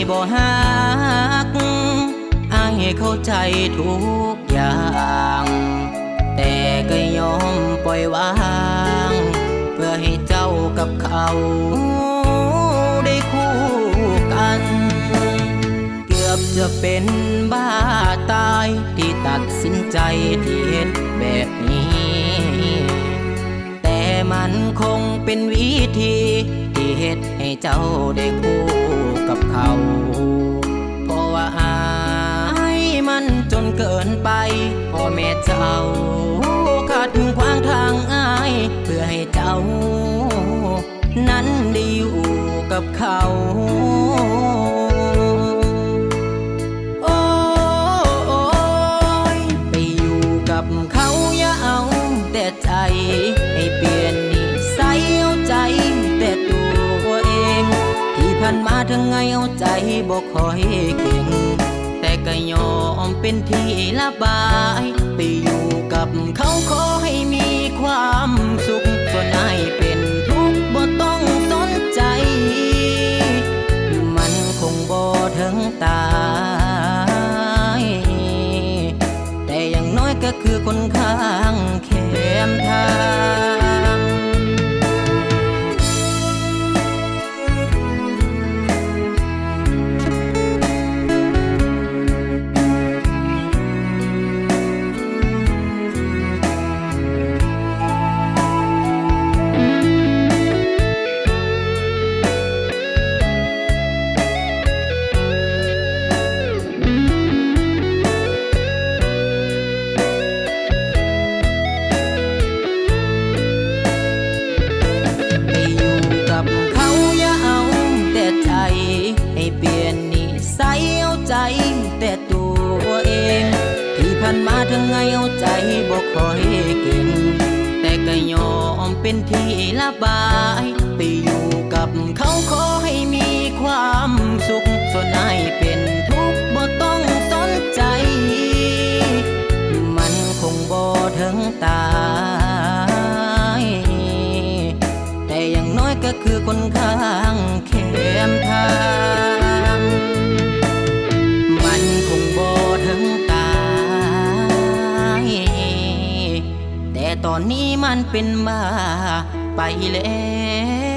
บ่ฮักอายเข้าใจทุกอย่างแต่ก็ยอมปล่อยวางเพื่อให้เจ้ากับเขาได้คู่กันเกือบจะเป็นบ้าตายที่ตัดสินใจที่เห็นแบบนี้แต่มันคงเป็นวิธีที่เฮ็ดให้เจ้าได้คู่กับเขาเพราะว่าอายมันจนเกินไปพ่อแม่เจ้าขัดขวางทางอายเพื่อให้เจ้านั้นได้อยู่กับเขาโอ้ยไปอยู่กับเขาอย่าเอาแต่ใจให้เปลี่ยนนิสัยเอาใจแต่ตัวเองที่ผ่านมาทั้งไงเอาใจบอกคอยเก่งแต่ก็ยอมเป็นที่ระบายไปอยู่กับเขาขอให้มีความสุขส่วนนายเป็นทุกข์บ่ต้องสนใจมันคงบ่ถึงตายแต่อย่างน้อยก็คือคนข้างแคมทางเปลี่ยนนิสัยเอาใจแต่ตัวเองที่ผ่านมาทั้งไงเอาใจบอกคอยเก่งแต่ก็ยอมเป็นที่ระบายไปอยู่กับเขาขอให้มีความสุขส่วนนายเป็นทุกข์บ่ต้องสนใจมันคงบ่ถึงตายแต่อย่างน้อยก็คือคนข้างแคมทางมันคงบ่ถึงตายแต่ตอนนี้มันเป็นมาไปแล้ว